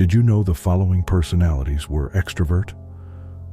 Did you know the following personalities were extrovert?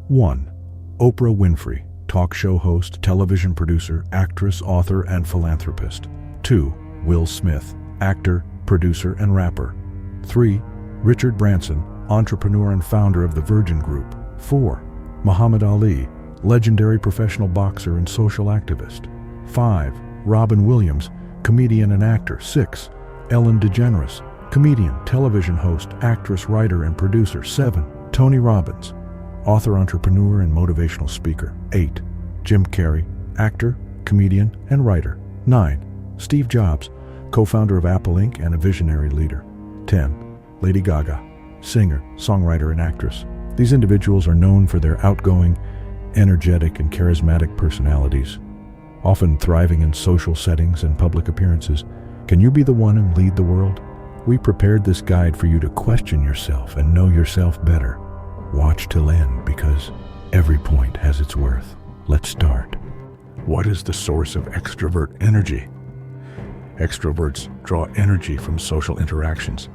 1. Oprah Winfrey, talk show host, television producer, actress, author, and philanthropist. 2. Will Smith, actor, producer, and rapper. 3. Richard Branson, entrepreneur and founder of the Virgin Group. 4. Muhammadali, legendary professional boxer and social activist. 5. Robin Williams, comedian and actor. 6. Ellen DeGeneres, comedian, television host, actress, writer, and producer. 7. Tonyrobbins, author, entrepreneur, and motivational speaker. 8. Jim Carrey, actor, comedian, and writer. 9. Steve Jobs, co-founder of Apple Inc. and a visionary leader. 10. Lady Gaga, singer, songwriter, and actress. These individuals are known for their outgoing, energetic, and charismatic personalities, often thriving in social settings and public appearances. Can you be the one and lead the world? We prepared this guide for you to question yourself and know yourself better. Watch till end because every point has its worth. Let's start. What is the source of extrovert energy? Extroverts draw energy from social interactions.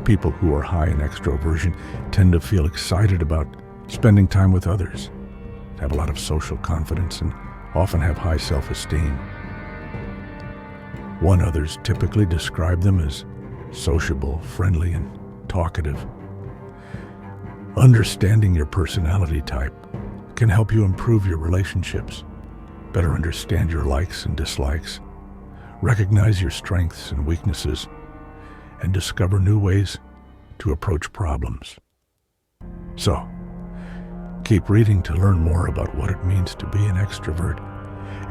People who are high in extroversion tend to feel excited about spending time with others, have a lot of social confidence, and often have high self-esteem. Others typically describe them as sociable, friendly, and talkative. Understanding your personality type can help you improve your relationships, better understand your likes and dislikes, recognize your strengths and weaknesses, and discover new ways to approach problems. So, keep reading to learn more about what it means to be an extrovert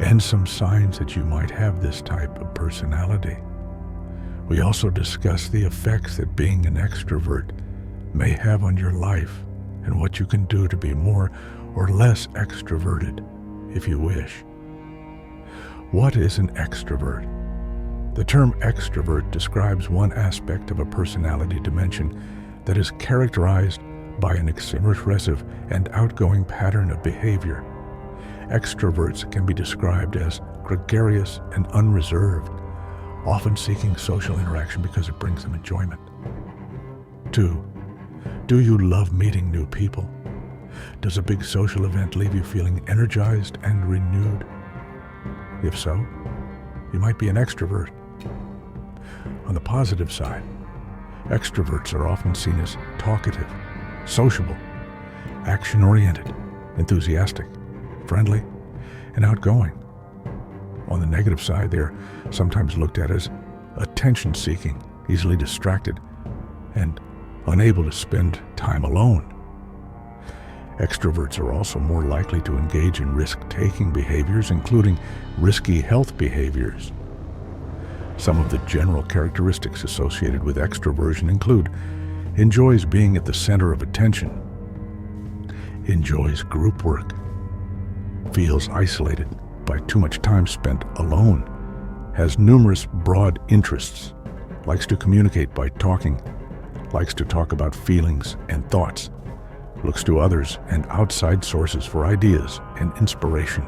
and some signs that you might have this type of personality. We also discuss the effects that being an extrovert may have on your life and what you can do to be more or less extroverted if you wish. What is an extrovert? The term extrovert describes one aspect of a personality dimension that is characterized by an expressive and outgoing pattern of behavior. Extroverts can be described as gregarious and unreserved, often seeking social interaction because it brings them enjoyment. 2. Do you love meeting new people? Does a big social event leave you feeling energized and renewed? If so, you might be an extrovert. On the positive side, extroverts are often seen as talkative, sociable, action-oriented, enthusiastic, friendly, and outgoing. On the negative side, they are sometimes looked at as attention-seeking, easily distracted, and unable to spend time alone. Extroverts are also more likely to engage in risk-taking behaviors, including risky health behaviors. Some of the general characteristics associated with extroversion include: enjoys being at the center of attention, enjoys group work, feels isolated by too much time spent alone, has numerous broad interests, likes to communicate by talking, likes to talk about feelings and thoughts, looks to others and outside sources for ideas and inspiration,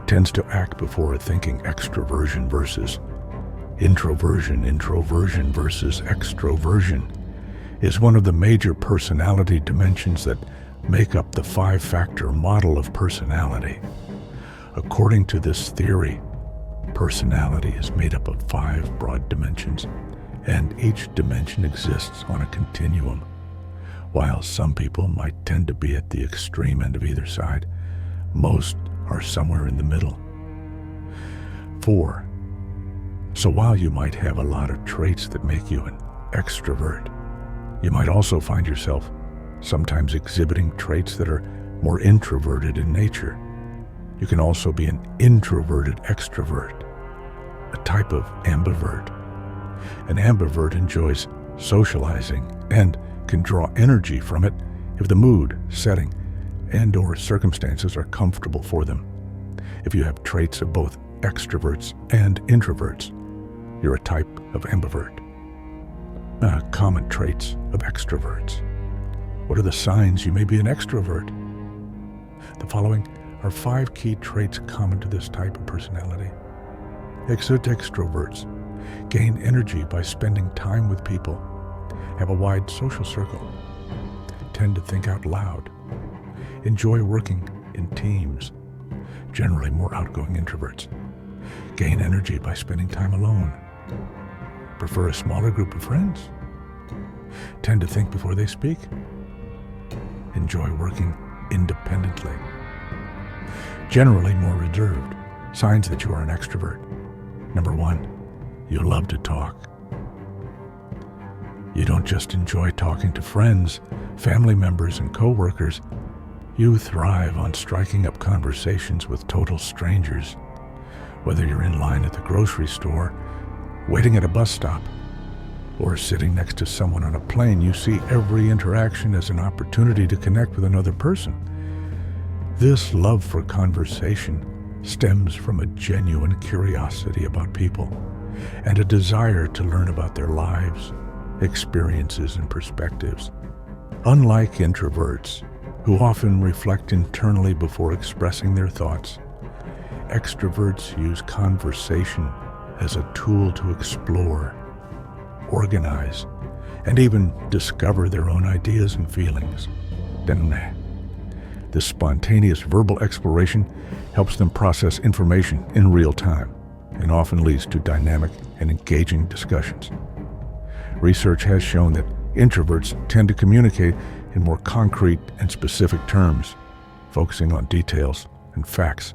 tends to act before thinking. Extroversion versus introversion, introversion versus extroversion is one of the major personality dimensions that make up the 5-factor model of personality. According to this theory, personality is made up of 5 broad dimensions, and each dimension exists on a continuum. While some people might tend to be at the extreme end of either side, most are somewhere in the middle. 4. So while you might have a lot of traits that make you an extrovert, you might also find yourself sometimes exhibiting traits that are more introverted in nature. You can also be an introverted extrovert, a type of ambivert. An ambivert enjoys socializing and can draw energy from it if the mood, setting, and/or circumstances are comfortable for them. If you have traits of both extroverts and introverts, you're a type of ambivert. Common traits of extroverts. What are the signs you may be an extrovert? The following are 5 key traits common to this type of personality. Extroverts gain energy by spending time with people. have a wide social circle, tend to think out loud, enjoy working in teams, generally more outgoing introverts, gain energy by spending time alone, prefer a smaller group of friends, tend to think before they speak, enjoy working independently, generally more reserved. Signs that you are an extrovert. Number 1, you love to talk. You don't just enjoy talking to friends, family members, and coworkers. You thrive on striking up conversations with total strangers. Whether you're in line at the grocery store, waiting at a bus stop, or sitting next to someone on a plane, you see every interaction as an opportunity to connect with another person. This love for conversation stems from a genuine curiosity about people and a desire to learn about their lives, experiences, and perspectives. Unlike introverts, who often reflect internally before expressing their thoughts, extroverts use conversation as a tool to explore, organize, and even discover their own ideas and feelings. This spontaneous verbal exploration helps them process information in real time and often leads to dynamic and engaging discussions. Research has shown that introverts tend to communicate in more concrete and specific terms, focusing on details and facts.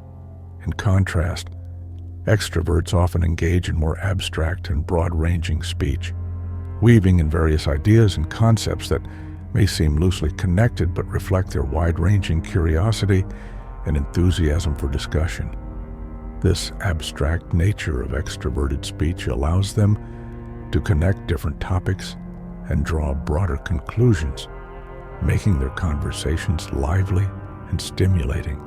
In contrast, extroverts often engage in more abstract and broad-ranging speech, weaving in various ideas and concepts that may seem loosely connected but reflect their wide-ranging curiosity and enthusiasm for discussion. This abstract nature of extroverted speech allows them to connect different topics and draw broader conclusions, making their conversations lively and stimulating.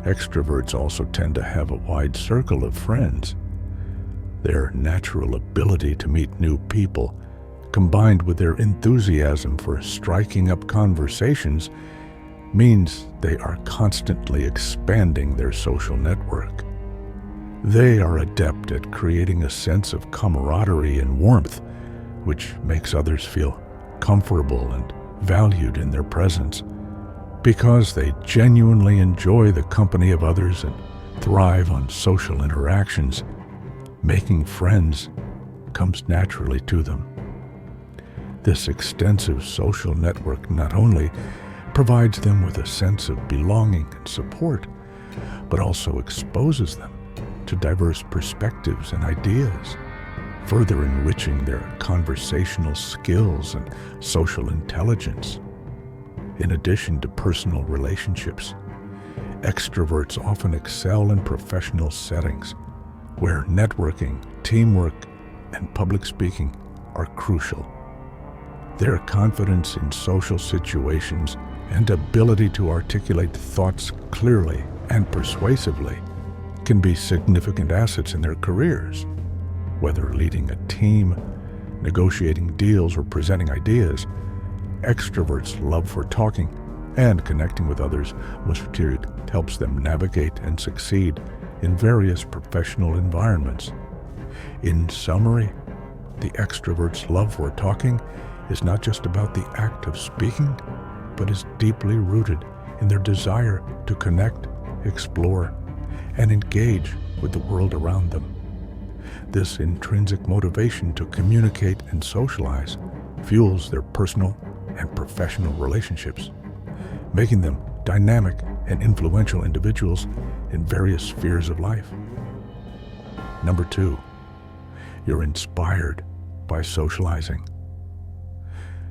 Extroverts also tend to have a wide circle of friends. Their natural ability to meet new people, combined with their enthusiasm for striking up conversations, means they are constantly expanding their social network. They are adept at creating a sense of camaraderie and warmth, which makes others feel comfortable and valued in their presence, because they genuinely enjoy the company of others and thrive on social interactions. Making friends comes naturally to them. This extensive social network not only provides them with a sense of belonging and support, but also exposes them to diverse perspectives and ideas, further enriching their conversational skills and social intelligence. In addition to personal relationships, extroverts often excel in professional settings, where networking, teamwork, and public speaking are crucial. Their confidence in social situations and ability to articulate thoughts clearly and persuasively can be significant assets in their careers. Whether leading a team, negotiating deals, or presenting ideas, extroverts' love for talking and connecting with others helps them navigate and succeed in various professional environments. In summary, the extrovert's love for talking is not just about the act of speaking, but is deeply rooted in their desire to connect, explore, and engage with the world around them. This intrinsic motivation to communicate and socialize fuels their personal and professional relationships, making them dynamic and influential individuals in various spheres of life. Number 2, you're inspired by socializing.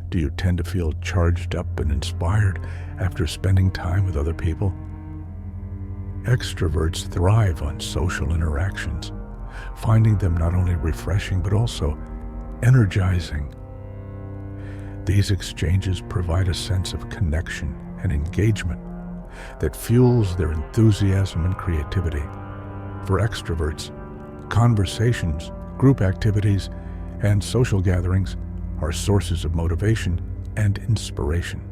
Do you tend to feel charged up and inspired after spending time with other people? Extroverts thrive on social interactions, finding them not only refreshing but also energizing. These exchanges provide a sense of connection and engagement that fuels their enthusiasm and creativity. For extroverts, conversations, group activities, and social gatherings are sources of motivation and inspiration,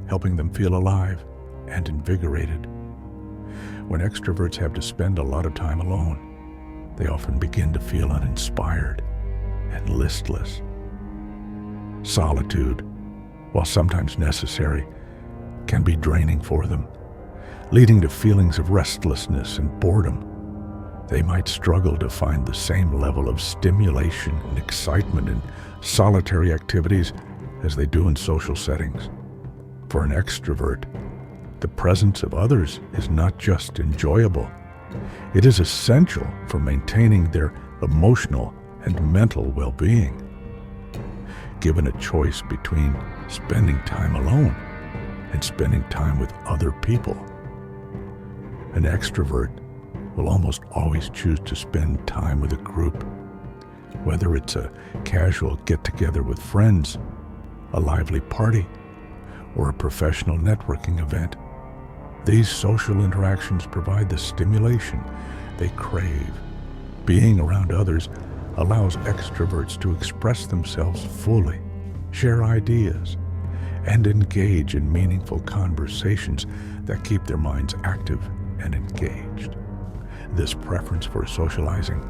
helping them feel alive and invigorated. When extroverts have to spend a lot of time alone, they often begin to feel uninspired and listless. Solitude, while sometimes necessary, can be draining for them, leading to feelings of restlessness and boredom. They might struggle to find the same level of stimulation and excitement in solitary activities as they do in social settings. For an extrovert, the presence of others is not just enjoyable, it is essential for maintaining their emotional and mental well-being. Given a choice between spending time alone and spending time with other people, an extrovert will almost always choose to spend time with a group, whether it's a casual get-together with friends, a lively party, or a professional networking event. These social interactions provide the stimulation they crave. Being around others allows extroverts to express themselves fully, share ideas, and engage in meaningful conversations that keep their minds active and engaged. This preference for socializing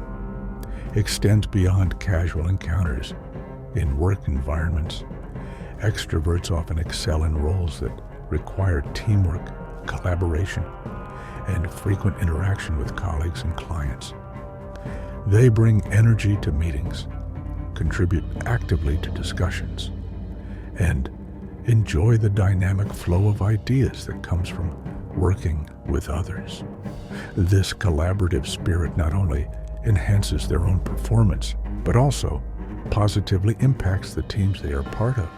extends beyond casual encounters. In work environments, extroverts often excel in roles that require teamwork, collaboration, and frequent interaction with colleagues and clients. They bring energy to meetings, contribute actively to discussions, and enjoy the dynamic flow of ideas that comes from working with others. This collaborative spirit not only enhances their own performance, but also positively impacts the teams they are part of,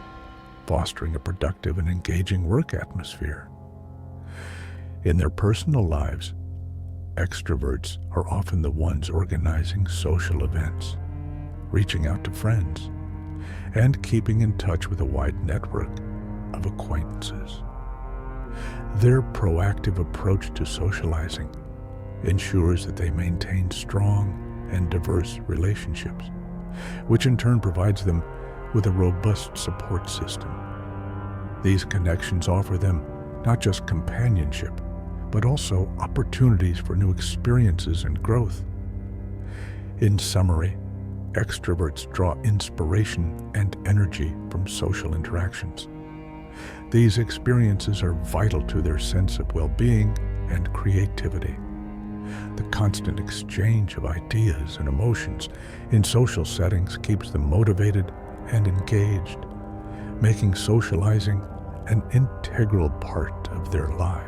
fostering a productive and engaging work atmosphere. In their personal lives, extroverts are often the ones organizing social events, reaching out to friends, and keeping in touch with a wide network of acquaintances. Their proactive approach to socializing ensures that they maintain strong and diverse relationships, which in turn provides them with a robust support system. These connections offer them not just companionship, but also opportunities for new experiences and growth. In summary, extroverts draw inspiration and energy from social interactions. These experiences are vital to their sense of well-being and creativity. The constant exchange of ideas and emotions in social settings keeps them motivated and engaged, making socializing an integral part of their lives.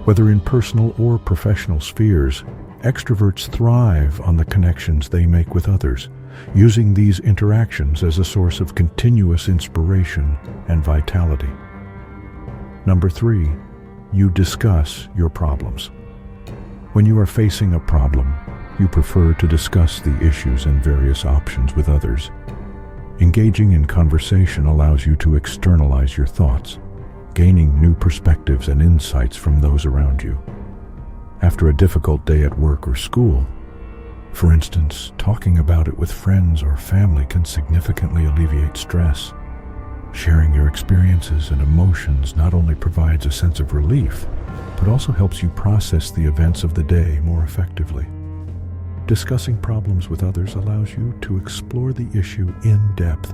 Whether in personal or professional spheres, extroverts thrive on the connections they make with others, using these interactions as a source of continuous inspiration and vitality. Number 3, you discuss your problems. When you are facing a problem, you prefer to discuss the issues and various options with others. Engaging in conversation allows you to externalize your thoughts, gaining new perspectives and insights from those around you. After a difficult day at work or school, for instance, talking about it with friends or family can significantly alleviate stress. Sharing your experiences and emotions not only provides a sense of relief, but also helps you process the events of the day more effectively. Discussing problems with others allows you to explore the issue in depth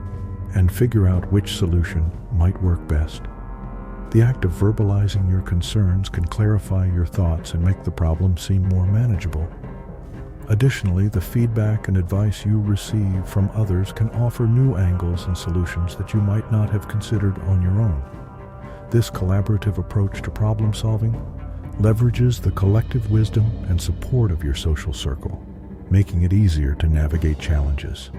and figure out which solution might work best. The act of verbalizing your concerns can clarify your thoughts and make the problem seem more manageable. Additionally, the feedback and advice you receive from others can offer new angles and solutions that you might not have considered on your own. This collaborative approach to problem solving leverages the collective wisdom and support of your social circle, making it easier to navigate challenges.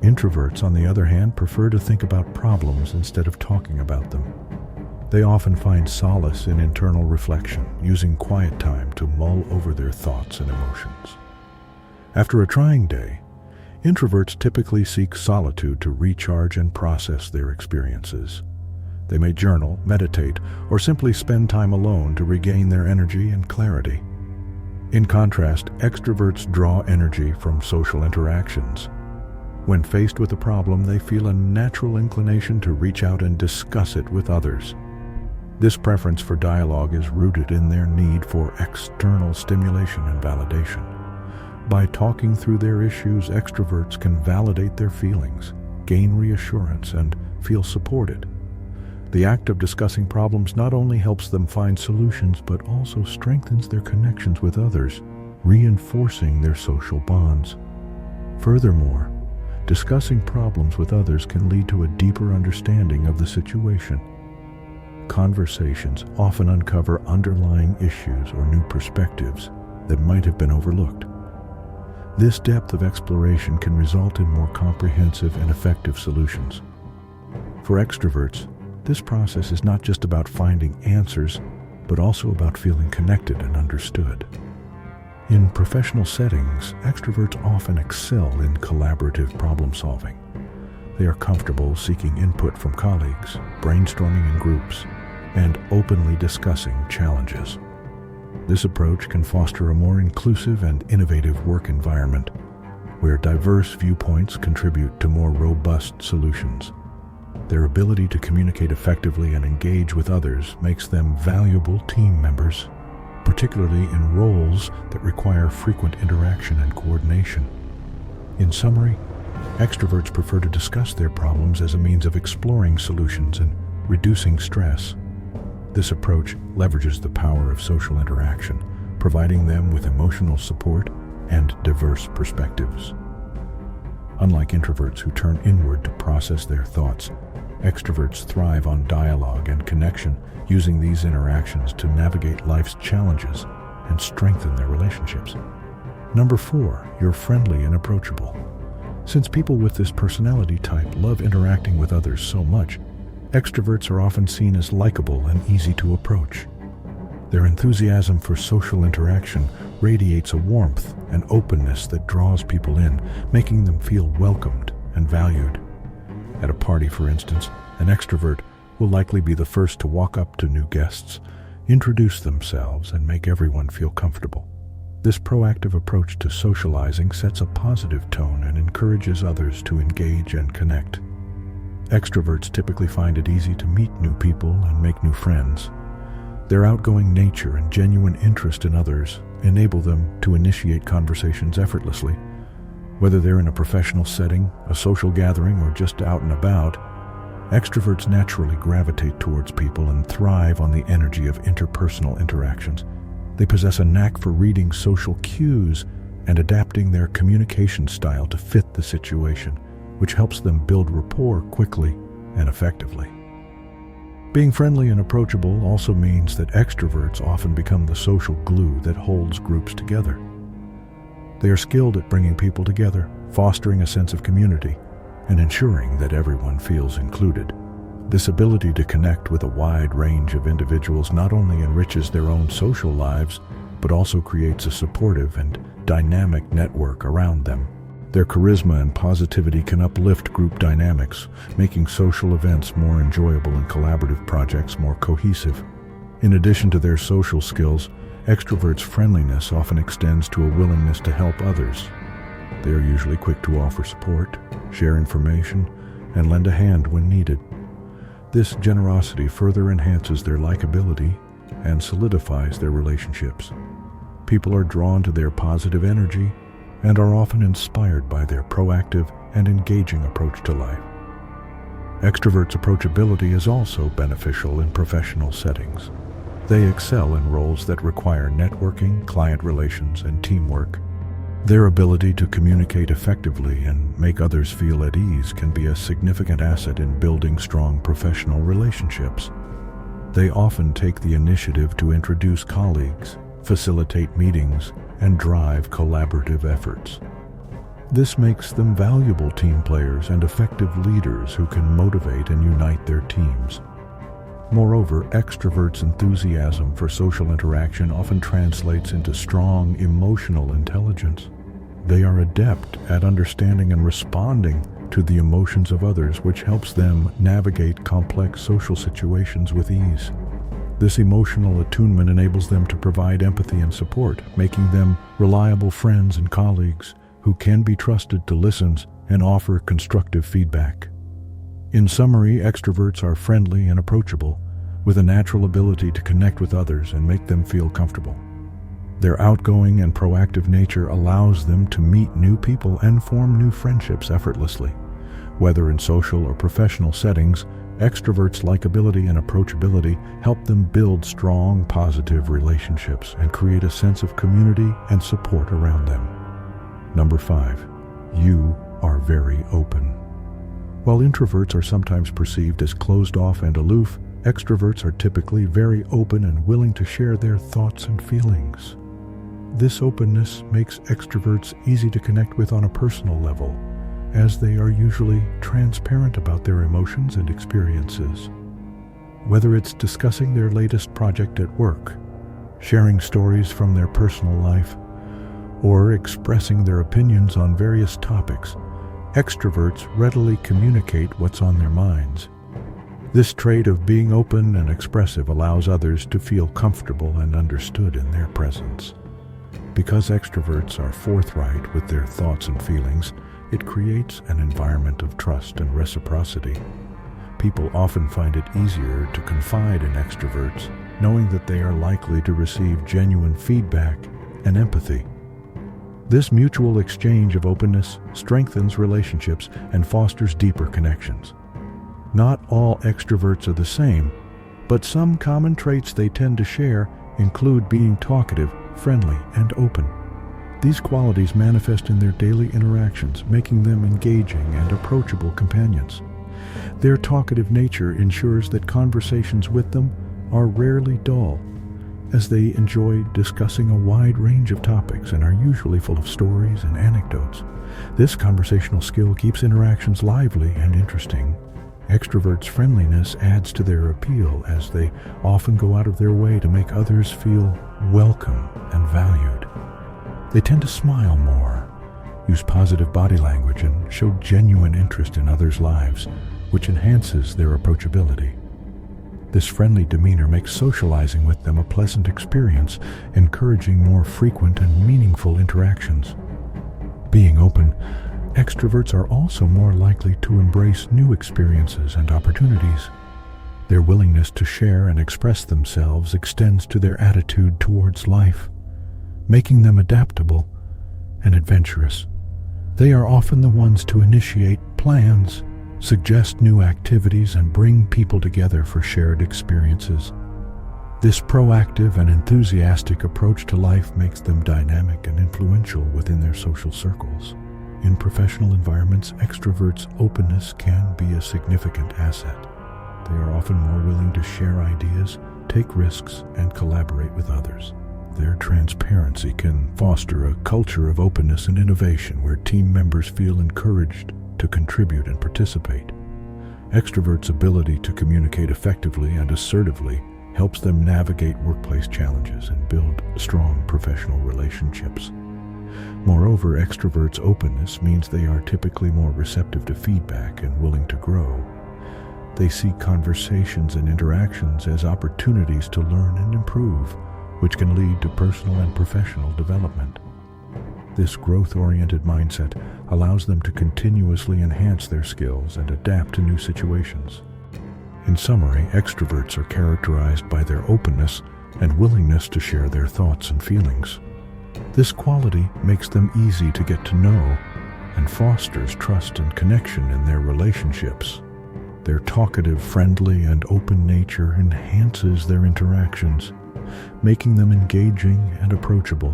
Introverts, on the other hand, prefer to think about problems instead of talking about them. They often find solace in internal reflection, using quiet time to mull over their thoughts and emotions. After a trying day, introverts typically seek solitude to recharge and process their experiences. They may journal, meditate, or simply spend time alone to regain their energy and clarity. In contrast, extroverts draw energy from social interactions. When faced with a problem, they feel a natural inclination to reach out and discuss it with others. This preference for dialogue is rooted in their need for external stimulation and validation. By talking through their issues, extroverts can validate their feelings, gain reassurance, and feel supported. The act of discussing problems not only helps them find solutions, but also strengthens their connections with others, reinforcing their social bonds. Furthermore, discussing problems with others can lead to a deeper understanding of the situation. Conversations often uncover underlying issues or new perspectives that might have been overlooked. This depth of exploration can result in more comprehensive and effective solutions. For extroverts, this process is not just about finding answers, but also about feeling connected and understood. In professional settings, extroverts often excel in collaborative problem solving. They are comfortable seeking input from colleagues, brainstorming in groups, and openly discussing challenges. This approach can foster a more inclusive and innovative work environment, where diverse viewpoints contribute to more robust solutions. Their ability to communicate effectively and engage with others makes them valuable team members, particularly in roles that require frequent interaction and coordination. In summary, extroverts prefer to discuss their problems as a means of exploring solutions and reducing stress. This approach leverages the power of social interaction, providing them with emotional support and diverse perspectives. Unlike introverts who turn inward to process their thoughts, extroverts thrive on dialogue and connection, using these interactions to navigate life's challenges and strengthen their relationships. Number 4, you're friendly and approachable. Since people with this personality type love interacting with others so much, extroverts are often seen as likable and easy to approach. Their enthusiasm for social interaction radiates a warmth and openness that draws people in, making them feel welcomed and valued. At a party, for instance, an extrovert will likely be the first to walk up to new guests, introduce themselves, and make everyone feel comfortable. This proactive approach to socializing sets a positive tone and encourages others to engage and connect. Extroverts typically find it easy to meet new people and make new friends. Their outgoing nature and genuine interest in others enable them to initiate conversations effortlessly. Whether they're in a professional setting, a social gathering, or just out and about, extroverts naturally gravitate towards people and thrive on the energy of interpersonal interactions. They possess a knack for reading social cues and adapting their communication style to fit the situation, which helps them build rapport quickly and effectively. Being friendly and approachable also means that extroverts often become the social glue that holds groups together. They are skilled at bringing people together, fostering a sense of community, and ensuring that everyone feels included. This ability to connect with a wide range of individuals not only enriches their own social lives, but also creates a supportive and dynamic network around them. Their charisma and positivity can uplift group dynamics, making social events more enjoyable and collaborative projects more cohesive. In addition to their social skills, extroverts' friendliness often extends to a willingness to help others. They are usually quick to offer support, share information, and lend a hand when needed. This generosity further enhances their likability and solidifies their relationships. People are drawn to their positive energy and are often inspired by their proactive and engaging approach to life. Extroverts' approachability is also beneficial in professional settings. They excel in roles that require networking, client relations, and teamwork. Their ability to communicate effectively and make others feel at ease can be a significant asset in building strong professional relationships. They often take the initiative to introduce colleagues, facilitate meetings, and drive collaborative efforts. This makes them valuable team players and effective leaders who can motivate and unite their teams. Moreover, extroverts' enthusiasm for social interaction often translates into strong emotional intelligence. They are adept at understanding and responding to the emotions of others, which helps them navigate complex social situations with ease. This emotional attunement enables them to provide empathy and support, making them reliable friends and colleagues who can be trusted to listen and offer constructive feedback. In summary, extroverts are friendly and approachable, with a natural ability to connect with others and make them feel comfortable. Their outgoing and proactive nature allows them to meet new people and form new friendships effortlessly, Whether in social or professional settings, extroverts' likability and approachability help them build strong, positive relationships and create a sense of community and support around them. Number 5. You are very open. While introverts are sometimes perceived as closed off and aloof, extroverts are typically very open and willing to share their thoughts and feelings. This openness makes extroverts easy to connect with on a personal level, as they are usually transparent about their emotions and experiences. Whether it's discussing their latest project at work, sharing stories from their personal life, or expressing their opinions on various topics, extroverts readily communicate what's on their minds. This trait of being open and expressive allows others to feel comfortable and understood in their presence. Because extroverts are forthright with their thoughts and feelings, it creates an environment of trust and reciprocity. People often find it easier to confide in extroverts, knowing that they are likely to receive genuine feedback and empathy. This mutual exchange of openness strengthens relationships and fosters deeper connections. Not all extroverts are the same, but some common traits they tend to share include being talkative, friendly, and open. These qualities manifest in their daily interactions, making them engaging and approachable companions. Their talkative nature ensures that conversations with them are rarely dull, as they enjoy discussing a wide range of topics and are usually full of stories and anecdotes. This conversational skill keeps interactions lively and interesting. Extroverts' friendliness adds to their appeal, as they often go out of their way to make others feel welcome and valued. They tend to smile more, use positive body language, and show genuine interest in others' lives, which enhances their approachability. This friendly demeanor makes socializing with them a pleasant experience, encouraging more frequent and meaningful interactions. Being open, extroverts are also more likely to embrace new experiences and opportunities. Their willingness to share and express themselves extends to their attitude towards life, making them adaptable and adventurous. They are often the ones to initiate plans, suggest new activities, and bring people together for shared experiences. This proactive and enthusiastic approach to life makes them dynamic and influential within their social circles. In professional environments, extroverts' openness can be a significant asset. They are often more willing to share ideas, take risks, and collaborate with others. Their transparency can foster a culture of openness and innovation where team members feel encouraged to contribute and participate. Extroverts' ability to communicate effectively and assertively helps them navigate workplace challenges and build strong professional relationships. Moreover, extroverts' openness means they are typically more receptive to feedback and willing to grow. They see conversations and interactions as opportunities to learn and improve, which can lead to personal and professional development. This growth-oriented mindset allows them to continuously enhance their skills and adapt to new situations. In summary, extroverts are characterized by their openness and willingness to share their thoughts and feelings. This quality makes them easy to get to know and fosters trust and connection in their relationships. Their talkative, friendly, and open nature enhances their interactions, making them engaging and approachable.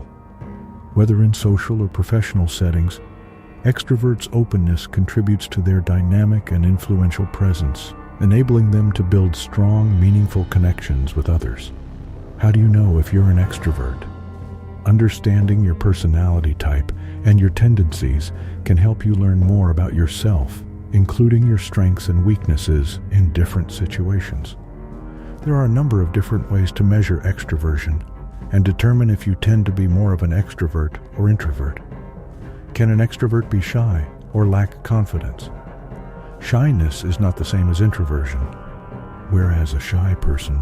Whether in social or professional settings, extroverts' openness contributes to their dynamic and influential presence, enabling them to build strong, meaningful connections with others. How do you know if you're an extrovert? Understanding your personality type and your tendencies can help you learn more about yourself, including your strengths and weaknesses in different situations. There are a number of different ways to measure extroversion and determine if you tend to be more of an extrovert or introvert. Can an extrovert be shy or lack confidence? Shyness is not the same as introversion, whereas a shy person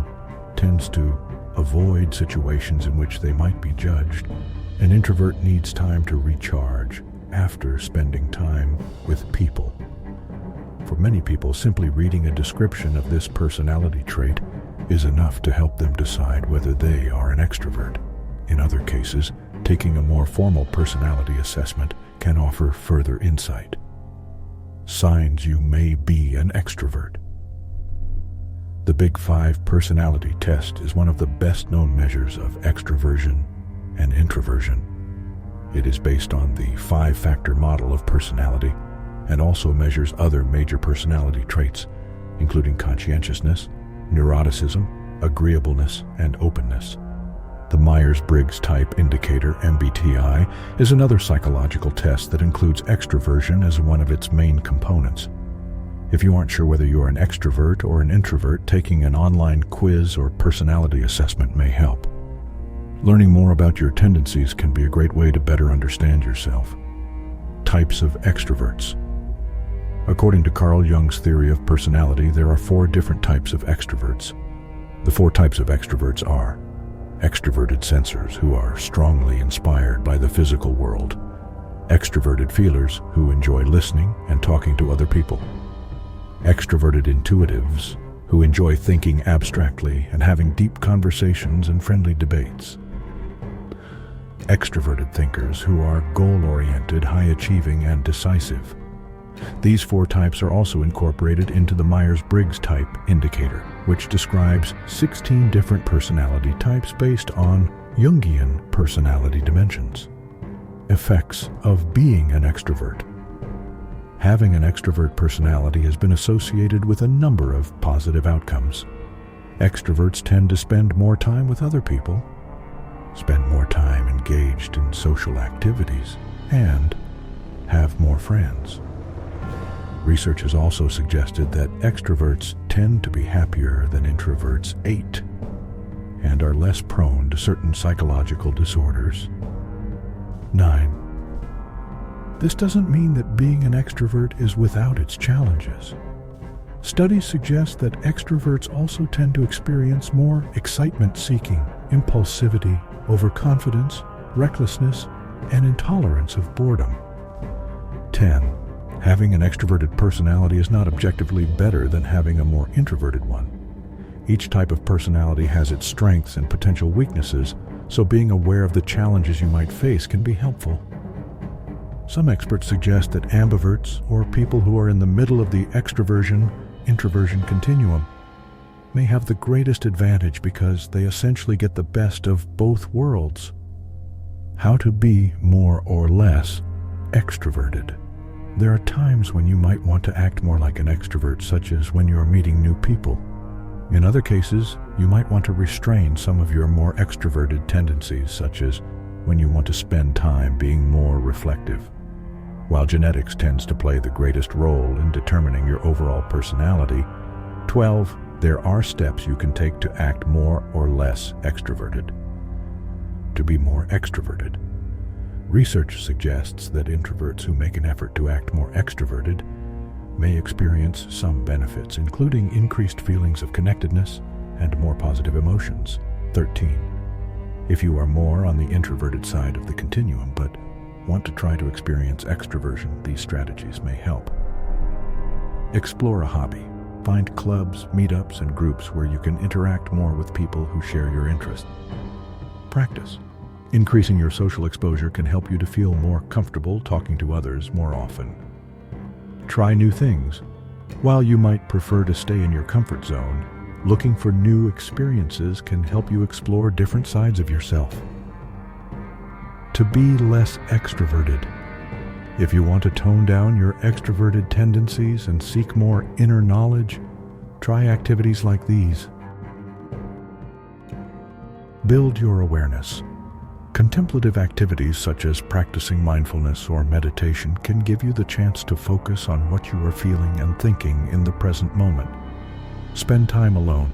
tends to avoid situations in which they might be judged. An introvert needs time to recharge after spending time with people. For many people, simply reading a description of this personality trait is enough to help them decide whether they are an extrovert. In other cases, taking a more formal personality assessment can offer further insight. Signs you may be an extrovert. The Big Five personality test is one of the best-known measures of extroversion and introversion. It is based on the five-factor model of personality and also measures other major personality traits, including conscientiousness, neuroticism, agreeableness, and openness. The Myers-Briggs Type Indicator, MBTI, is another psychological test that includes extroversion as one of its main components. If you aren't sure whether you're an extrovert or an introvert, taking an online quiz or personality assessment may help. Learning more about your tendencies can be a great way to better understand yourself. Types of extroverts. According to Carl Jung's theory of personality, there are 4 different types of extroverts. The 4 types of extroverts are extroverted sensors, who are strongly inspired by the physical world; extroverted feelers, who enjoy listening and talking to other people; extroverted intuitives, who enjoy thinking abstractly and having deep conversations and friendly debates; extroverted thinkers, who are goal-oriented, high-achieving, and decisive. These 4 types are also incorporated into the Myers-Briggs Type Indicator, which describes 16 different personality types based on Jungian personality dimensions. Effects of being an extrovert. Having an extrovert personality has been associated with a number of positive outcomes. Extroverts tend to spend more time with other people, spend more time engaged in social activities, and have more friends. Research has also suggested that extroverts tend to be happier than introverts 8 and are less prone to certain psychological disorders. 9. This doesn't mean that being an extrovert is without its challenges. Studies suggest that extroverts also tend to experience more excitement-seeking, impulsivity, overconfidence, recklessness, and intolerance of boredom. 10. Having an extroverted personality is not objectively better than having a more introverted one. Each type of personality has its strengths and potential weaknesses, so being aware of the challenges you might face can be helpful. Some experts suggest that ambiverts, or people who are in the middle of the extroversion-introversion continuum, may have the greatest advantage because they essentially get the best of both worlds. How to be more or less extroverted. There are times when you might want to act more like an extrovert, such as when you're meeting new people. In other cases, you might want to restrain some of your more extroverted tendencies, such as when you want to spend time being more reflective. While genetics tends to play the greatest role in determining your overall personality, 12, there are steps you can take to act more or less extroverted. To be more extroverted. Research suggests that introverts who make an effort to act more extroverted may experience some benefits, including increased feelings of connectedness and more positive emotions. 13. If you are more on the introverted side of the continuum but want to try to experience extroversion, these strategies may help. Explore a hobby. Find clubs, meetups, and groups where you can interact more with people who share your interests. Practice. Increasing your social exposure can help you to feel more comfortable talking to others more often. Try new things. While you might prefer to stay in your comfort zone, looking for new experiences can help you explore different sides of yourself. To be less extroverted. If you want to tone down your extroverted tendencies and seek more inner knowledge, try activities like these. Build your awareness. Contemplative activities such as practicing mindfulness or meditation can give you the chance to focus on what you are feeling and thinking in the present moment. Spend time alone.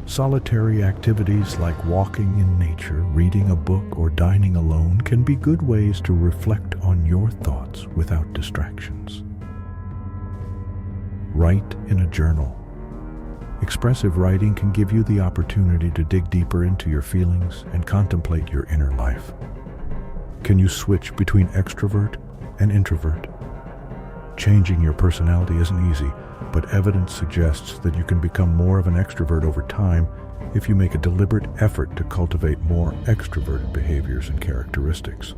Solitary activities like walking in nature, reading a book, or dining alone can be good ways to reflect on your thoughts without distractions. Write in a journal. Expressive writing can give you the opportunity to dig deeper into your feelings and contemplate your inner life. Can you switch between extrovert and introvert? Changing your personality isn't easy, but evidence suggests that you can become more of an extrovert over time if you make a deliberate effort to cultivate more extroverted behaviors and characteristics.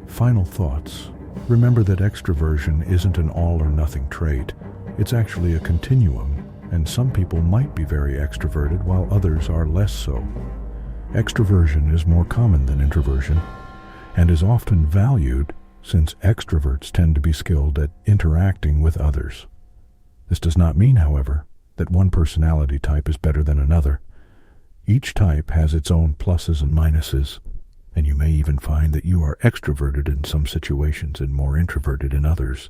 Final thoughts. Remember that extroversion isn't an all-or-nothing trait. It's actually a continuum, and some people might be very extroverted while others are less so. Extroversion is more common than introversion, and is often valued since extroverts tend to be skilled at interacting with others. This does not mean, however, that one personality type is better than another. Each type has its own pluses and minuses, and you may even find that you are extroverted in some situations and more introverted in others.